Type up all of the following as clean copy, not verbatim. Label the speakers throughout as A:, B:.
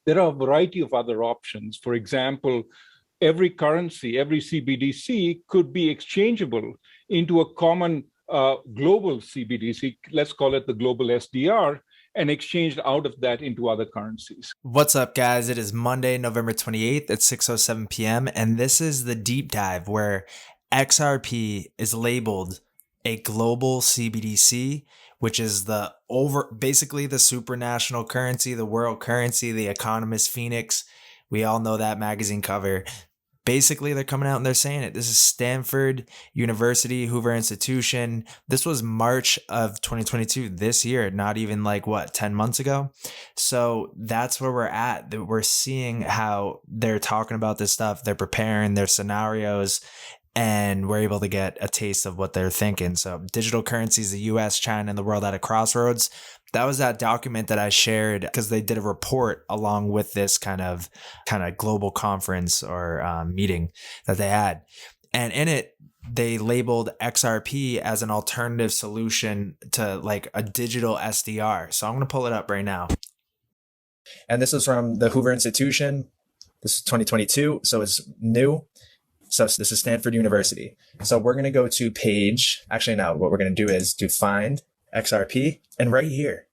A: There are a variety of other options. For example, every currency, every CBDC could be exchangeable into a common global CBDC, let's call it the global SDR, and exchanged out of that into other currencies.
B: What's up, guys? It is Monday, November 28th at 6:07 p.m. And this is the deep dive where XRP is labeled a global CBDC, which is basically the supranational currency, the world currency, the Economist Phoenix. We all know that magazine cover. Basically, they're coming out and they're saying it. This is Stanford University, Hoover Institution. This was March of 2022, this year, not even 10 months ago. So that's where we're at. We're seeing how they're talking about this stuff. They're preparing their scenarios, and we're able to get a taste of what they're thinking. So digital currencies, the US, China, and the world at a crossroads. That was that document that I shared because they did a report along with this kind of global conference or meeting that they had. And in it, they labeled XRP as an alternative solution to a digital SDR. So I'm going to pull it up right now. And this is from the Hoover Institution. This is 2022, so it's new. So this is Stanford University. So we're going to go to what we're going to do is to find XRP. And right here,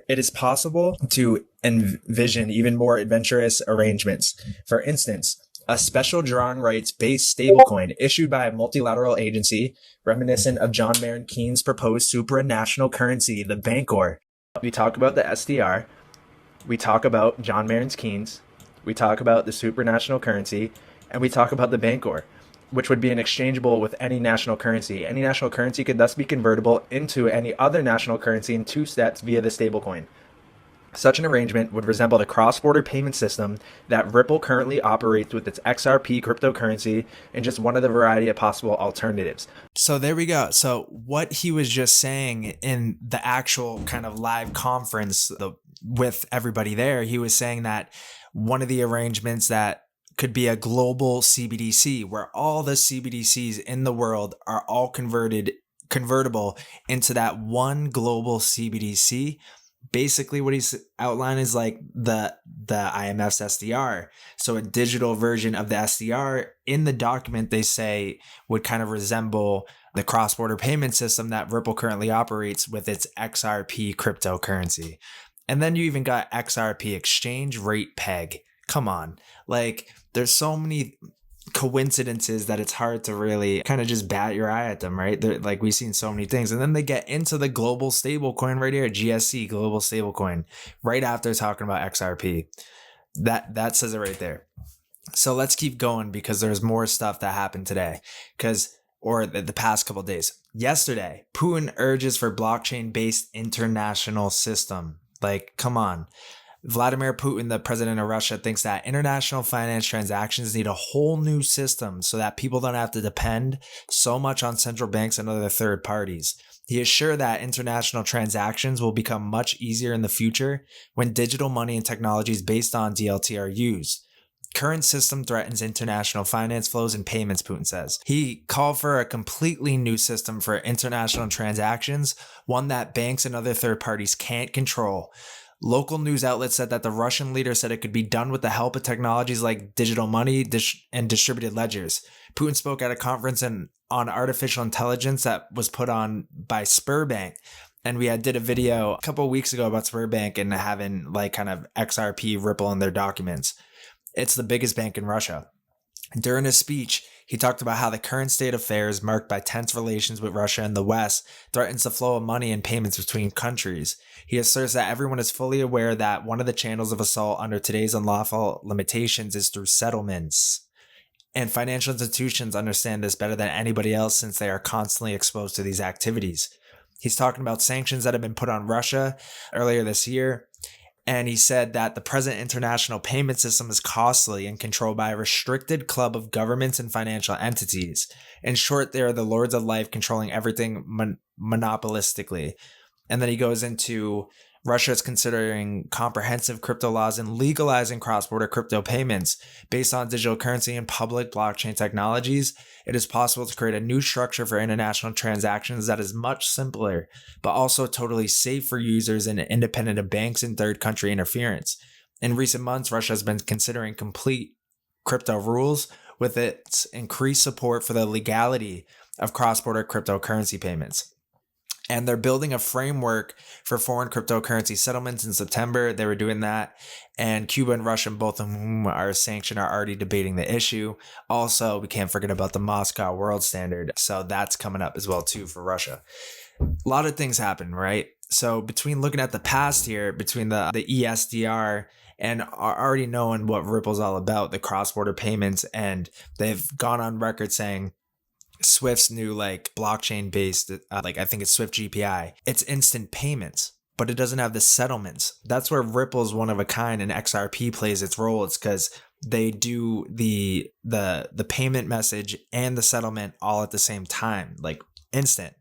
B: it is possible to envision even more adventurous arrangements. For instance, a special drawing rights based stablecoin issued by a multilateral agency reminiscent of John Maynard Keynes' proposed supranational currency, the Bancor. We talk about the SDR. We talk about John Maynard Keynes. We talk about the supranational currency. And we talk about the Bancor, which would be an exchangeable with any national currency. Any national currency could thus be convertible into any other national currency in 2 steps via the stablecoin. Such an arrangement would resemble the cross-border payment system that Ripple currently operates with its XRP cryptocurrency and just one of the variety of possible alternatives. So there we go. So what he was just saying in the actual kind of live conference with everybody there, he was saying that one of the arrangements that could be a global CBDC where all the CBDCs in the world are all convertible into that one global CBDC. Basically what he's outlined is the IMF's SDR. So a digital version of the SDR in the document, they say, would kind of resemble the cross-border payment system that Ripple currently operates with its XRP cryptocurrency. And then you even got XRP exchange rate peg. Come on. There's so many coincidences that it's hard to really kind of just bat your eye at them, right? We've seen so many things. And then they get into the global stablecoin right here, GSC, global stablecoin, right after talking about XRP. That says it right there. So let's keep going because there's more stuff that happened today or the past couple of days. Yesterday, Putin urges for blockchain-based international system. Come on. Vladimir Putin, the president of Russia, thinks that international finance transactions need a whole new system so that people don't have to depend so much on central banks and other third parties. He is sure that international transactions will become much easier in the future when digital money and technologies based on DLT are used. Current system threatens international finance flows and payments, Putin says. He called for a completely new system for international transactions, one that banks and other third parties can't control. Local news outlets said that the Russian leader said it could be done with the help of technologies like digital money and distributed ledgers. Putin spoke at a conference on artificial intelligence that was put on by Sberbank. And we did a video a couple of weeks ago about Sberbank and having kind of XRP Ripple in their documents. It's the biggest bank in Russia. During his speech, he talked about how the current state of affairs, marked by tense relations with Russia and the West, threatens the flow of money and payments between countries. He asserts that everyone is fully aware that one of the channels of assault under today's unlawful limitations is through settlements. And financial institutions understand this better than anybody else since they are constantly exposed to these activities. He's talking about sanctions that have been put on Russia earlier this year. And he said that the present international payment system is costly and controlled by a restricted club of governments and financial entities. In short, they are the lords of life controlling everything monopolistically. And then he goes into Russia is considering comprehensive crypto laws and legalizing cross-border crypto payments based on digital currency and public blockchain technologies. It is possible to create a new structure for international transactions that is much simpler, but also totally safe for users and independent of banks and third country interference. In recent months, Russia has been considering complete crypto rules with its increased support for the legality of cross-border cryptocurrency payments. And they're building a framework for foreign cryptocurrency settlements. In September, they were doing that. And Cuba and Russia, both of whom are sanctioned, are already debating the issue. Also, we can't forget about the Moscow world standard. So that's coming up as well, too, for Russia. A lot of things happen, right? So between looking at the past here, between the ESDR and already knowing what Ripple's all about, the cross-border payments, and they've gone on record saying Swift's new like blockchain based, like I think it's Swift GPI, it's instant payments, but it doesn't have the settlements. That's where Ripple's one of a kind and XRP plays its role. It's because they do the payment message and the settlement all at the same time, like instant.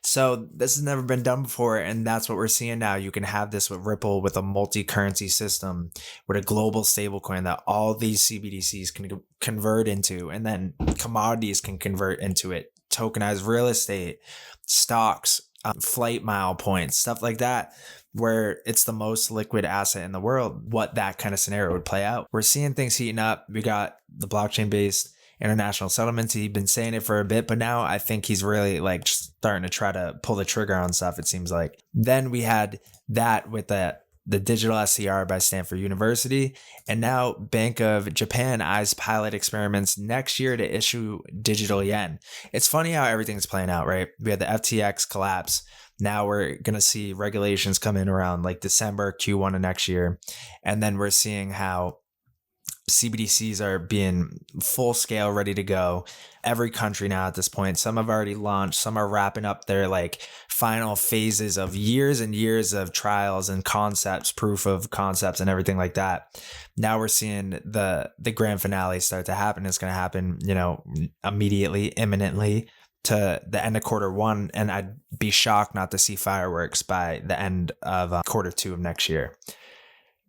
B: So this has never been done before, and that's what we're seeing now. You can have this with Ripple with a multi-currency system with a global stablecoin that all these CBDCs can convert into, and then commodities can convert into it. Tokenized real estate, stocks, flight mile points, stuff like that, where it's the most liquid asset in the world. What that kind of scenario would play out. We're seeing things heating up. We got the blockchain-based international settlements. He's been saying it for a bit, but now I think he's really like starting to try to pull the trigger on stuff, it seems like. Then we had that with the digital SCR by Stanford University, and now Bank of Japan eyes pilot experiments next year to issue digital yen. It's funny how everything's playing out, right? We had the FTX collapse. Now we're going to see regulations come in around like December, Q1 of next year. And then we're seeing how CBDCs are being full scale, ready to go. Every country now at this point, some have already launched, some are wrapping up their like final phases of years and years of trials and concepts, proof of concepts and everything like that. Now we're seeing the grand finale start to happen. It's going to happen, immediately, imminently to the end of Q1. And I'd be shocked not to see fireworks by the end of Q2 of next year.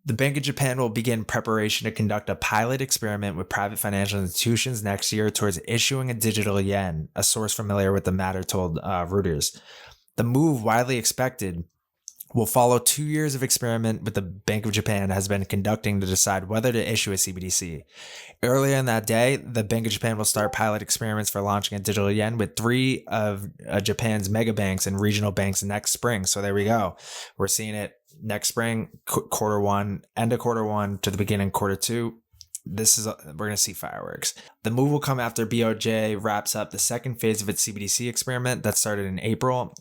B: The Bank of Japan will begin preparation to conduct a pilot experiment with private financial institutions next year towards issuing a digital yen, a source familiar with the matter told Reuters. The move, widely expected, will follow 2 years of experiment with the Bank of Japan has been conducting to decide whether to issue a CBDC. Earlier in that day, the Bank of Japan will start pilot experiments for launching a digital yen with 3 of Japan's mega banks and regional banks next spring. So there we go. We're seeing it next spring, Q1, end of Q1 to the beginning of Q2. We're going to see fireworks. The move will come after BOJ wraps up the second phase of its CBDC experiment that started in April,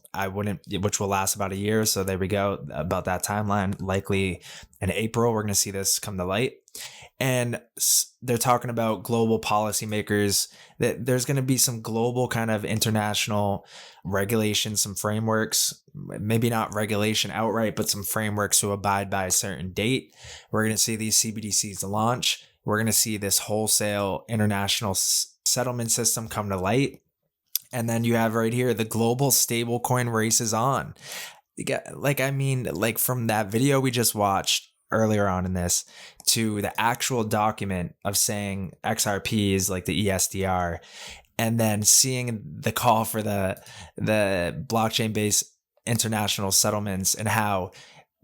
B: which will last about a year. So there we go, about that timeline. Likely in April, we're going to see this come to light. And they're talking about global policymakers, that there's going to be some global kind of international regulations, some frameworks, maybe not regulation outright, but some frameworks to abide by a certain date. We're going to see these CBDCs launch. We're going to see this wholesale international settlement system come to light. And then you have right here, the global stablecoin race is on. Like from that video we just watched earlier on in this to the actual document of saying XRP is like the ESDR, and then seeing the call for the blockchain-based international settlements and how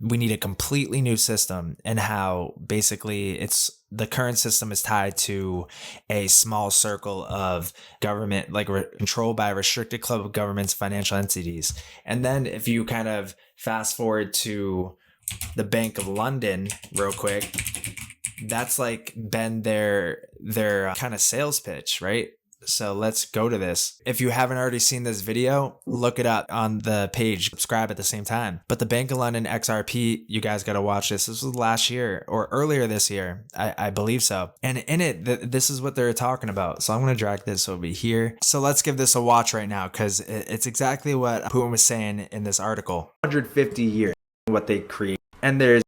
B: we need a completely new system, and how basically it's the current system is tied to a small circle of government, like controlled by a restricted club of governments, financial entities. And then if you kind of fast forward to the Bank of London real quick, that's like been their kind of sales pitch, right? So let's go to this. If you haven't already seen this video, look it up on the page, subscribe at the same time. But the Bank of London XRP, you guys got to watch this. This was last year or earlier this year. I believe so. And in it, this is what they're talking about. So I'm going to drag this over here. So let's give this a watch right now, because it's exactly what Putin was saying in this article. 150 years, what they create. And there's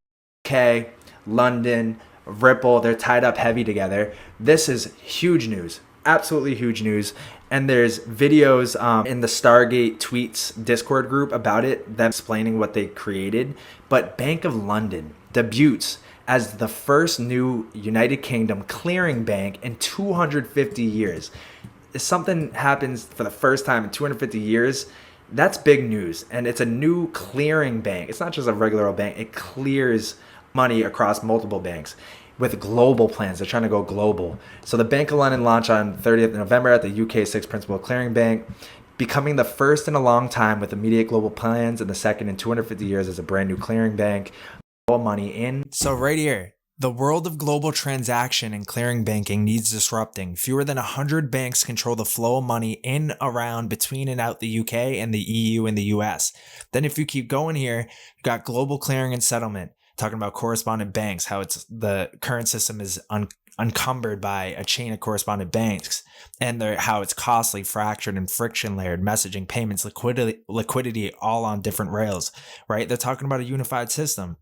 B: UK, London, Ripple, they're tied up heavy together. This is huge news. Absolutely huge news. And there's videos in the Stargate Tweets Discord group about it, them explaining what they created. But Bank of London debuts as the first new United Kingdom clearing bank in 250 years. If something happens for the first time in 250 years, that's big news. And it's a new clearing bank. It's not just a regular old bank. It clears money across multiple banks with global plans. They're trying to go global. So the Bank of London launched on 30th of November at the UK 6th Principal Clearing Bank, becoming the first in a long time with immediate global plans and the second in 250 years as a brand new clearing bank. All money in. So right here, the world of global transaction and clearing banking needs disrupting. Fewer than 100 banks control the flow of money in, around, between, and out the UK and the EU and the US. Then if you keep going here, you got global clearing and settlement, talking about correspondent banks, how it's the current system is unencumbered by a chain of correspondent banks, and how it's costly, fractured, and friction layered, messaging, payments, liquidity, all on different rails, right? They're talking about a unified system.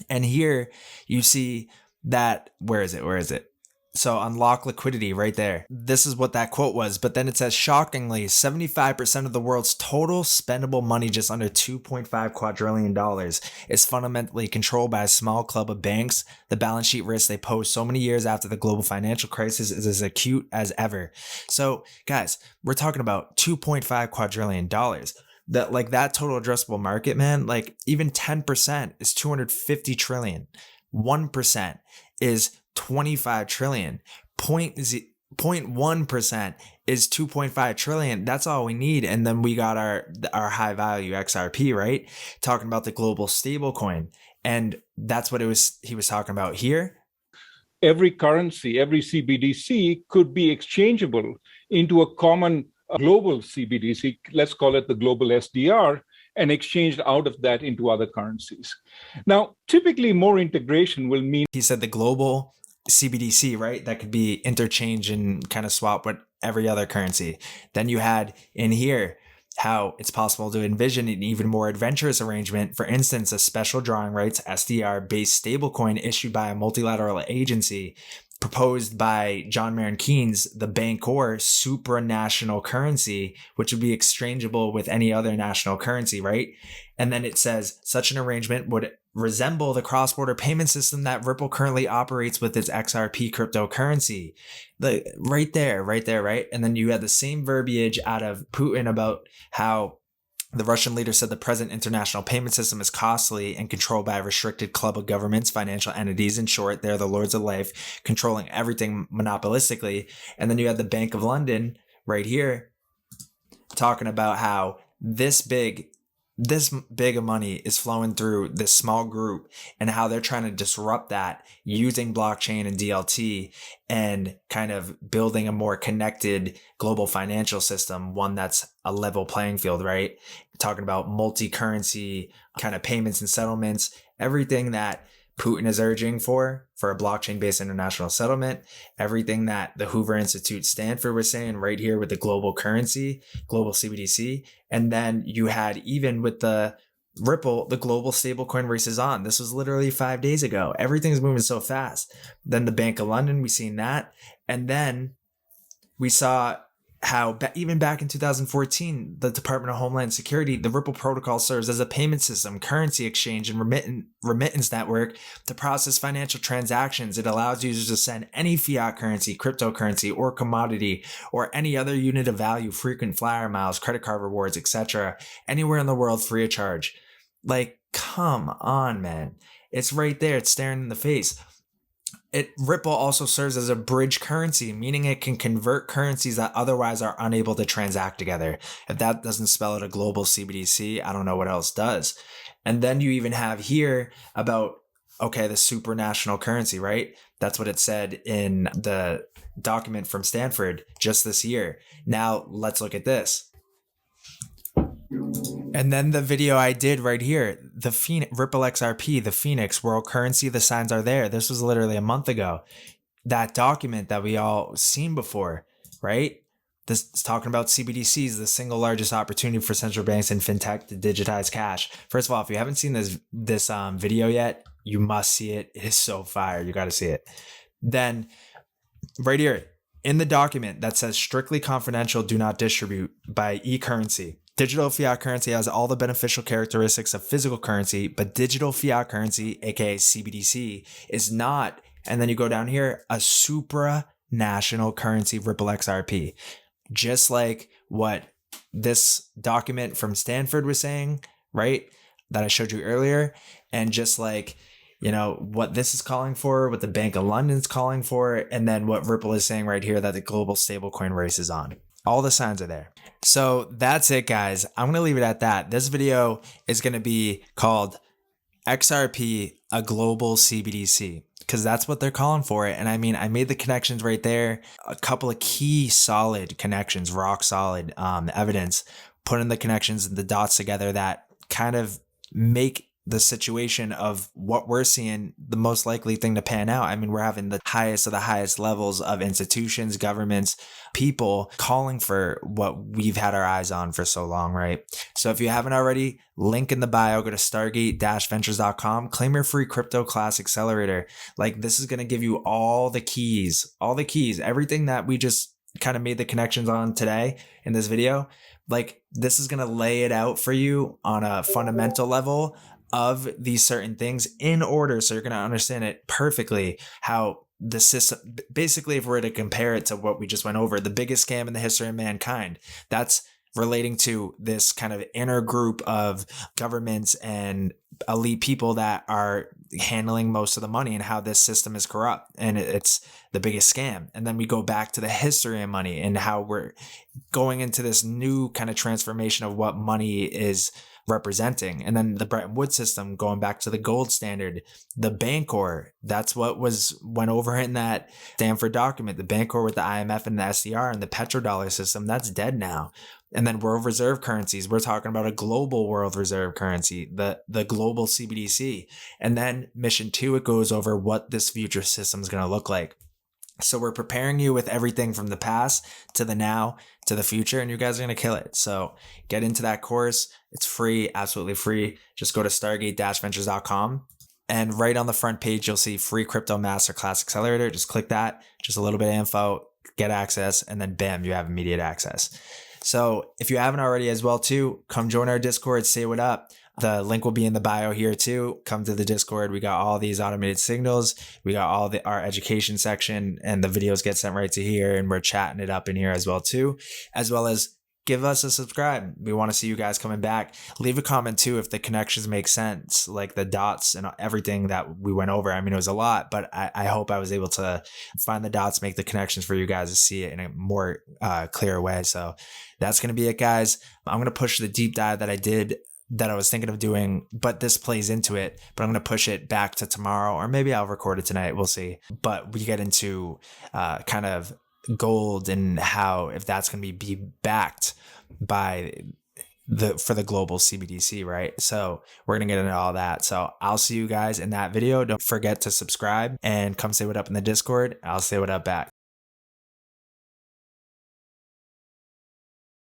B: And here you see that, where is it? So unlock liquidity right there. This is what that quote was. But then it says, shockingly, 75% of the world's total spendable money, just under $2.5 quadrillion, is fundamentally controlled by a small club of banks. The balance sheet risk they pose so many years after the global financial crisis is as acute as ever. So guys, we're talking about $2.5 quadrillion. That total addressable market, man, like even 10% is 250 trillion. 1% is 25 trillion. 0.1% is 2.5 trillion. That's all we need. And then we got our high value XRP, right? Talking about the global stablecoin. And that's what he was talking about here.
A: Every currency, every CBDC could be exchangeable into a common global CBDC, let's call it the global SDR, and exchanged out of that into other currencies. Now, typically more integration will mean...
B: He said the global CBDC, right? That could be interchange and kind of swap with every other currency. Then you had in here how it's possible to envision an even more adventurous arrangement. For instance, a special drawing rights SDR-based stablecoin issued by a multilateral agency, proposed by John Maynard Keynes, the Bancor supranational currency, which would be exchangeable with any other national currency, right? And then it says such an arrangement would resemble the cross-border payment system that Ripple currently operates with its XRP cryptocurrency. Right there, right? And then you had the same verbiage out of Putin about how the Russian leader said the present international payment system is costly and controlled by a restricted club of governments, financial entities. In short, they're the lords of life, controlling everything monopolistically. And then you had the Bank of London right here talking about how this big of money is flowing through this small group and how they're trying to disrupt that using blockchain and DLT and kind of building a more connected global financial system, one that's a level playing field, right? Talking about multi-currency kind of payments and settlements, everything that Putin is urging for a blockchain-based international settlement, everything that the Hoover Institute, Stanford was saying right here with the global currency, global CBDC. And then you had even with the Ripple, the global stablecoin race is on. This was literally 5 days ago. Everything's moving so fast. Then the Bank of London, we seen that. And then we saw how even back in 2014, the Department of Homeland Security, the Ripple protocol serves as a payment system, currency exchange, and remittance network to process financial transactions. It allows users to send any fiat currency, cryptocurrency, or commodity, or any other unit of value, frequent flyer miles, credit card rewards, etc., anywhere in the world free of charge. Like, come on, man. It's right there. It's staring in the face. Ripple also serves as a bridge currency, meaning it can convert currencies that otherwise are unable to transact together. If that doesn't spell out a global CBDC, I don't know what else does. And then you even have here about, okay, the supranational currency, right? That's what it said in the document from Stanford just this year. Now let's look at this. And then the video I did right here, the Ripple XRP, the Phoenix world currency, the signs are there. This was literally a month ago. That document that we all seen before, right? This is talking about CBDCs, the single largest opportunity for central banks and fintech to digitize cash. First of all, if you haven't seen this video yet, you must see it. It is so fire. You got to see it. Then right here in the document that says strictly confidential, do not distribute by eCurrency. Digital fiat currency has all the beneficial characteristics of physical currency, but digital fiat currency, aka CBDC, is not, and then you go down here, a supranational currency, Ripple XRP. Just like what this document from Stanford was saying, right? That I showed you earlier. And just like, what this is calling for, what the Bank of London's calling for, and then what Ripple is saying right here that the global stablecoin race is on. All the signs are there. So that's it, guys. I'm going to leave it at that. This video is going to be called XRP, a global CBDC, because that's what they're calling for it. And I mean, I made the connections right there, a couple of key solid connections, rock solid evidence, putting the connections and the dots together that kind of make the situation of what we're seeing the most likely thing to pan out. I mean, we're having the highest of the highest levels of institutions, governments, people calling for what we've had our eyes on for so long, right? So if you haven't already, link in the bio, go to stargate-ventures.com, claim your free crypto class accelerator. Like, this is going to give you all the keys, everything that we just kind of made the connections on today in this video. Like, this is going to lay it out for you on a fundamental level of these certain things in order. So you're going to understand it perfectly how the system, basically, if we're to compare it to what we just went over, the biggest scam in the history of mankind, that's relating to this kind of inner group of governments and elite people that are handling most of the money and how this system is corrupt. And it's the biggest scam. And then we go back to the history of money and how we're going into this new kind of transformation of what money is representing. And then the Bretton Woods system, going back to the gold standard, the Bancor, that's what went over in that Stanford document, the Bancor with the IMF and the SDR and the petrodollar system, that's dead now. And then world reserve currencies, we're talking about a global world reserve currency, the global CBDC. And then mission 2, it goes over what this future system is going to look like. So we're preparing you with everything from the past to the now to the future, and you guys are going to kill it. So get into that course. It's free, absolutely free. Just go to stargate-ventures.com. And right on the front page, you'll see free crypto masterclass accelerator. Just click that, just a little bit of info, get access, and then bam, you have immediate access. So if you haven't already as well too, come join our Discord, say what up. The link will be in the bio here too. Come to the Discord. We got all these automated signals. We got all our education section, and the videos get sent right to here, and we're chatting it up in here as well too, as well as give us a subscribe. We want to see you guys coming back. Leave a comment too if the connections make sense, like the dots and everything that we went over. I mean, it was a lot, but I hope I was able to find the dots, make the connections for you guys to see it in a more clear way. So that's going to be it, guys. I'm going to push the deep dive that I was thinking of doing, but this plays into it, but I'm going to push it back to tomorrow, or maybe I'll record it tonight. We'll see. But we get into kind of gold and how, if that's going to be backed by for the global CBDC, right? So we're going to get into all that. So I'll see you guys in that video. Don't forget to subscribe and come say what up in the Discord. I'll say what up back.